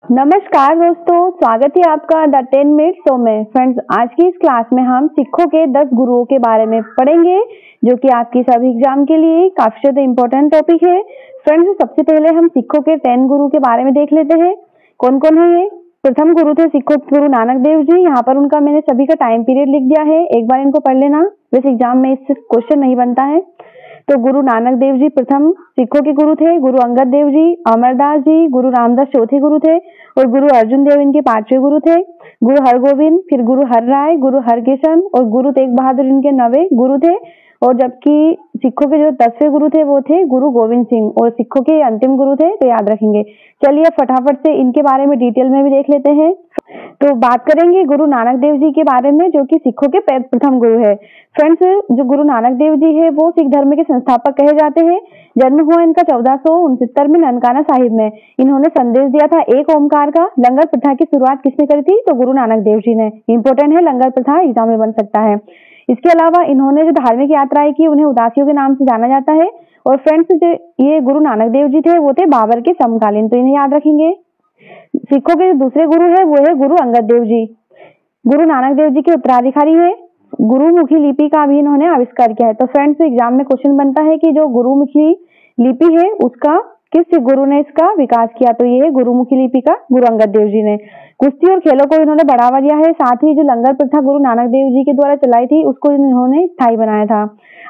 नमस्कार दोस्तों, स्वागत है आपका द 10 मिनट शो में। फ्रेंड्स, आज की इस क्लास में हम सिखों के 10 गुरुओं के बारे में पढ़ेंगे, जो कि आपकी सभी एग्जाम के लिए काफी ज्यादा इम्पोर्टेंट टॉपिक है। फ्रेंड्स, सबसे पहले हम सिखों के 10 गुरु के बारे में देख लेते हैं। कौन कौन है ये? प्रथम गुरु थे सिखों के गुरु नानक देव जी। यहाँ पर उनका मैंने सभी का टाइम पीरियड लिख दिया है, एक बार इनको पढ़ लेना, वैसे एग्जाम में इससे क्वेश्चन नहीं बनता है। तो गुरु नानक देव जी प्रथम सिखों के गुरु थे। गुरु अंगद देव जी, अमरदास जी, गुरु रामदास चौथे गुरु थे और गुरु अर्जुन देव इनके 5वें गुरु थे। गुरु हरगोविंद, फिर गुरु हरराय, गुरु हरकिशन और गुरु तेग बहादुर इनके 9वें गुरु थे। और जबकि सिखों के जो 10वें गुरु थे वो थे गुरु गोविंद सिंह, और सिखों के अंतिम गुरु थे, तो याद रखेंगे। चलिए फटाफट से इनके बारे में डिटेल में भी देख लेते हैं। तो बात करेंगे गुरु नानक देव जी के बारे में, जो कि सिखों के प्रथम गुरु है। फ्रेंड्स, जो गुरु नानक देव जी है वो सिख धर्म के संस्थापक कहे जाते हैं। जन्म हुआ इनका 1469 में ननकाना साहिब में। इन्होंने संदेश दिया था एक ओमकार का। लंगर प्रथा की शुरुआत किसने करी थी? तो गुरु नानक देव जी ने। इंपॉर्टेंट है, लंगर प्रथा एग्जाम में बन सकता है। इसके अलावा इन्होंने जो धार्मिक यात्राएं की उन्हें उदासियों के नाम से जाना जाता है। और फ्रेंड्स, जो ये गुरु नानक देव जी थे वो थे बाबर के समकालीन, तो इन्हें याद रखेंगे। सिखों के जो दूसरे गुरु है वो है गुरु अंगद देव जी। गुरु नानक देव जी के उत्तराधिकारी है। गुरुमुखी लिपि का भी इन्होंने आविष्कार किया है। तो फ्रेंड्स, एग्जाम में क्वेश्चन बनता है कि जो गुरुमुखी लिपि है उसका किस गुरु ने इसका विकास किया? तो ये है गुरुमुखी लिपि का गुरु अंगद देव जी ने। कुश्ती और खेलों को इन्होंने बढ़ावा दिया है। साथ ही जो लंगर प्रथा गुरु नानक देव जी के द्वारा चलाई थी उसको इन्होंने स्थायी बनाया था।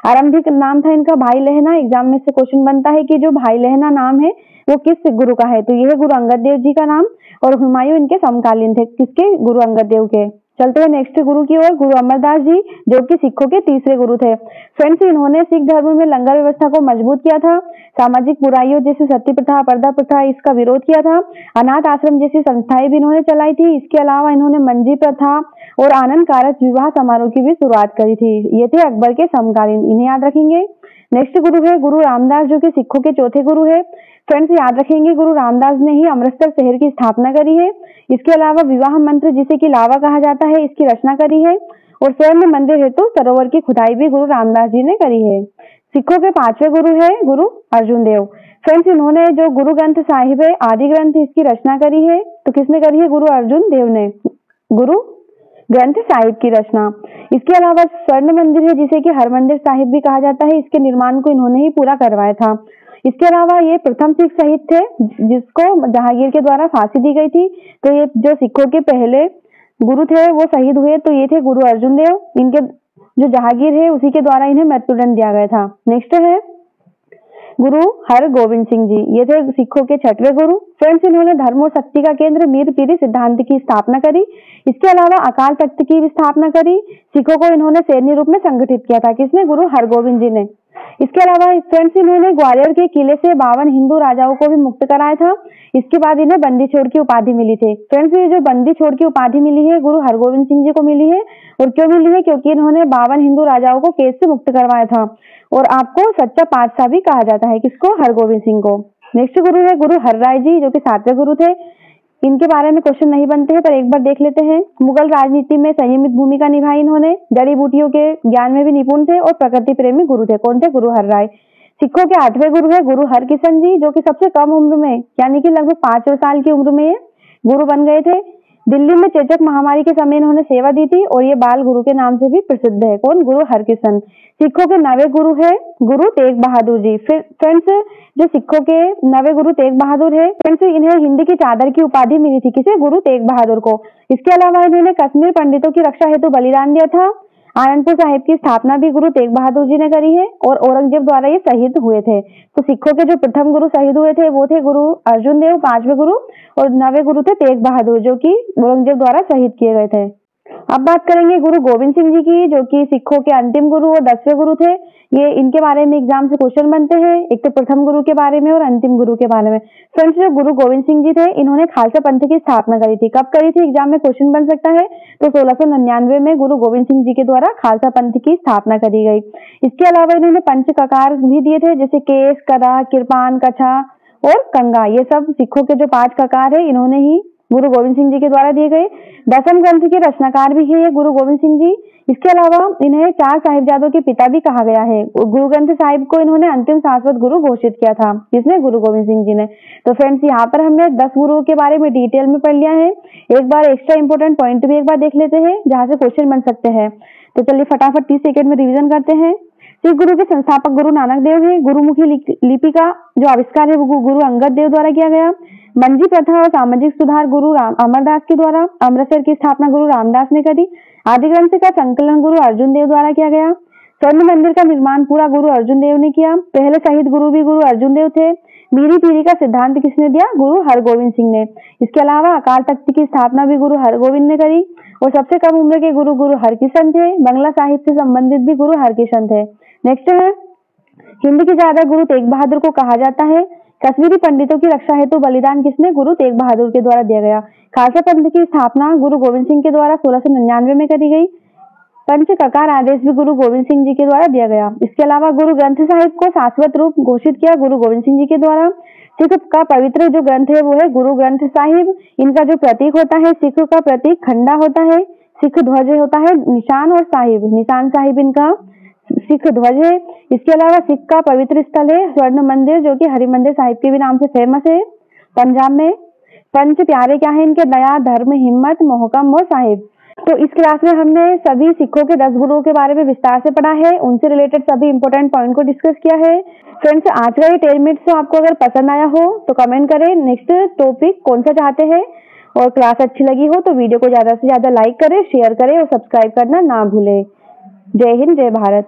आरंभिक नाम था इनका भाई लहना। एग्जाम में से क्वेश्चन बनता है कि जो भाई लहना नाम है वो किस गुरु का है? तो यह है गुरु अंगद देव जी का नाम। और हुमायूं इनके समकालीन थे, किसके? गुरु अंगद देव के। चलते हैं नेक्स्ट गुरु की ओर, गुरु अमरदास जी, जो कि सिखों के तीसरे गुरु थे। फ्रेंड्स, इन्होंने सिख धर्म में लंगर व्यवस्था को मजबूत किया था। सामाजिक बुराइयों जैसे सती प्रथा, पर्दा प्रथा, इसका विरोध किया था। अनाथ आश्रम जैसी संस्थाएं भी इन्होंने चलाई थी। इसके अलावा इन्होंने मंजी प्रथा और आनंद कारक विवाह समारोह की भी शुरुआत करी थी। ये थे अकबर के समकालीन, इन्हें याद रखेंगे। नेक्स्ट गुरु है गुरु रामदास, जो कि सिखों के चौथे गुरु है। फ्रेंड्स, याद रखेंगे गुरु रामदास ने ही अमृतसर शहर की स्थापना करी है। इसके अलावा विवाह मंत्र, जिसे कि लावा कहा जाता है, इसकी रचना करी है। और स्वर्ण मंदिर हेतु सरोवर की खुदाई भी गुरु रामदास जी ने करी है। सिखों के 5वें गुरु है गुरु अर्जुन देव। फ्रेंड्स, इन्होंने जो गुरु ग्रंथ साहिब है, आदि ग्रंथ, इसकी रचना करी है। तो किसने करी है? गुरु अर्जुन देव ने गुरु ग्रंथ साहिब की रचना। इसके अलावा स्वर्ण मंदिर है, जिसे कि हरमंदिर साहिब भी कहा जाता है, इसके निर्माण को इन्होंने ही पूरा करवाया था। इसके अलावा ये प्रथम सिख शहीद थे जिसको जहांगीर के द्वारा फांसी दी गई थी। तो ये जो सिखों के पहले गुरु थे वो शहीद हुए, तो ये थे गुरु अर्जुन देव। इनके जो जहांगीर है उसी के द्वारा इन्हें मृत्युदंड दिया गया था। नेक्स्ट है गुरु हर गोविंद सिंह जी, ये थे सिखों के 6वें गुरु। फ्रेंड्स, इन्होंने धर्म और शक्ति का केंद्र मीर पीरी सिद्धांत की स्थापना करी। इसके अलावा अकाल तख्त की भी स्थापना करी। सिखों को इन्होंने सैन्य रूप में संगठित किया था। किसने? गुरु हरगोविंद जी ने। इसके अलावा फ्रेंड्स, इन्होंने ग्वालियर के किले से 52 हिंदू राजाओं को भी मुक्त कराया था। इसके बाद इन्हें बंदी छोड़ की उपाधि मिली थी। फ्रेंड्स, ये जो बंदी छोड़ की उपाधि मिली है गुरु हरगोविंद सिंह जी को मिली है। और क्यों मिली है? क्योंकि इन्होंने 52 हिंदू राजाओं को कैद से मुक्त करवाया था। और आपको सच्चा पातशाह भी कहा जाता है। किसको? हरगोविंद सिंह को। नेक्स्ट गुरु है गुरु हरराय जी, जो कि 7वें गुरु थे। इनके बारे में क्वेश्चन नहीं बनते हैं, पर एक बार देख लेते हैं। मुगल राजनीति में संयमित भूमिका निभाई इन्होंने। जड़ी बूटियों के ज्ञान में भी निपुण थे और प्रकृति प्रेमी गुरु थे। कौन थे? गुरु हरराय। सिखों के 8वें गुरु है गुरु हरकिशन जी, जो कि सबसे कम उम्र में, यानी कि लगभग 5 साल की उम्र में गुरु बन गए थे। दिल्ली में चेचक महामारी के समय इन्होंने सेवा दी थी और ये बाल गुरु के नाम से भी प्रसिद्ध है। कौन? गुरु हरकिशन। सिखों के 9वें गुरु है गुरु तेग बहादुर जी। फिर फ्रेंड्स, जो सिखों के 9वें गुरु तेग बहादुर है, फ्रेंड्स, इन्हें हिंदी की चादर की उपाधि मिली थी। किसे? गुरु तेग बहादुर को। इसके अलावा इन्होंने कश्मीर पंडितों की रक्षा हेतु बलिदान दिया था। आनंदपुर साहिब की स्थापना भी गुरु तेग बहादुर जी ने करी है और औरंगजेब द्वारा ये शहीद हुए थे। तो सिखों के जो प्रथम गुरु शहीद हुए थे वो थे गुरु अर्जुन देव, 5वें गुरु, और 9वें गुरु थे तेग बहादुर, जो कि औरंगजेब द्वारा शहीद किए गए थे। अब बात करेंगे गुरु गोविंद सिंह जी की, जो कि सिखों के अंतिम गुरु और 10वें गुरु थे। ये इनके बारे में एग्जाम से क्वेश्चन बनते हैं, एक तो प्रथम गुरु के बारे में और अंतिम गुरु के बारे में। फ्रेंड्स, जो गुरु गोविंद सिंह जी थे इन्होंने खालसा पंथ की स्थापना करी थी। कब करी थी? एग्जाम में क्वेश्चन बन सकता है। तो 1699 में गुरु गोविंद सिंह जी के द्वारा खालसा पंथ की स्थापना करी गई। इसके अलावा इन्होंने पंच ककार भी दिए थे, जैसे केस, कदा, किरपान, कछा और कंगा। ये सब सिखों के जो 5 ककार है इन्होंने ही गुरु गोविंद सिंह जी के द्वारा दिए गए। 10वें ग्रंथ के रचनाकार भी है गुरु गोविंद सिंह जी। इसके अलावा इन्हें 4 साहिबजादों के पिता भी कहा गया है। गुरु ग्रंथ साहिब को इन्होंने अंतिम शाश्वत गुरु घोषित किया था। किसने? गुरु गोविंद सिंह जी ने। तो फ्रेंड्स, यहाँ पर हमने 10 गुरुओं के बारे में डिटेल में पढ़ लिया है। एक बार एक्स्ट्रा इंपोर्टेंट पॉइंट भी एक बार देख लेते हैं जहाँ से क्वेश्चन बन सकते हैं। तो चलिए फटाफट 30 सेकंड में रिवीजन करते हैं। सिख गुरु के संस्थापक गुरु नानक देव है। गुरुमुखी लिपि का जो आविष्कार है वो गुरु अंगद देव द्वारा किया गया। मंजी प्रथा और सामाजिक सुधार गुरु अमरदास के द्वारा। अमृतसर की स्थापना गुरु रामदास ने करी। आदि ग्रंथ का संकलन गुरु अर्जुन देव द्वारा किया गया। स्वर्ण मंदिर का निर्माण पूरा गुरु अर्जुन देव ने किया। पहले शहीद गुरु भी गुरु अर्जुन देव थे। मीरी पीरी का सिद्धांत किसने दिया? गुरु हरगोविंद सिंह ने। इसके अलावा अकाल तख्त की स्थापना भी गुरु हरगोविंद ने करी। और सबसे कम उम्र के गुरु गुरु हरकिशन थे। बंगला साहित्य से संबंधित भी गुरु हरकिशन थे। नेक्स्ट है, हिंद के ज्यादा गुरु तेग बहादुर को कहा जाता है। कश्मीरी पंडितों की रक्षा हेतु बलिदान किसने? गुरु तेग बहादुर के द्वारा दिया गया। खालसा पंथ की स्थापना गुरु गोविंद सिंह के द्वारा 1699 में करी गई। पंच ककार आदेश भी गुरु गोविंद सिंह जी के द्वारा दिया गया। इसके अलावा गुरु ग्रंथ साहिब को शाश्वत रूप घोषित किया गुरु गोविंद सिंह जी के द्वारा। सिख का पवित्र जो ग्रंथ है वो है गुरु ग्रंथ साहिब। इनका जो प्रतीक होता है, सिख का प्रतीक खंडा होता है, सिख ध्वज होता है निशान, और साहिब निशान साहिब इनका सिख ध्वज है। इसके अलावा सिख का पवित्र स्थल है स्वर्ण मंदिर, जो कि हरिमंदिर साहिब के भी नाम से फेमस है पंजाब में। पंच प्यारे क्या है इनके? दया, धर्म, हिम्मत, मोहकम और साहिब। तो इस क्लास में हमने सभी सिखों के 10 गुरुओं के बारे में विस्तार से पढ़ा है। उनसे रिलेटेड सभी इंपॉर्टेंट पॉइंट को डिस्कस किया है। फ्रेंड्स, आज का ये 10 मिनट्स आपको अगर पसंद आया हो तो कमेंट करें नेक्स्ट टॉपिक कौन सा चाहते हैं। और क्लास अच्छी लगी हो तो वीडियो को ज्यादा से ज्यादा लाइक करें, शेयर करें और सब्सक्राइब करना ना भूलें। जय हिंद, जय भारत।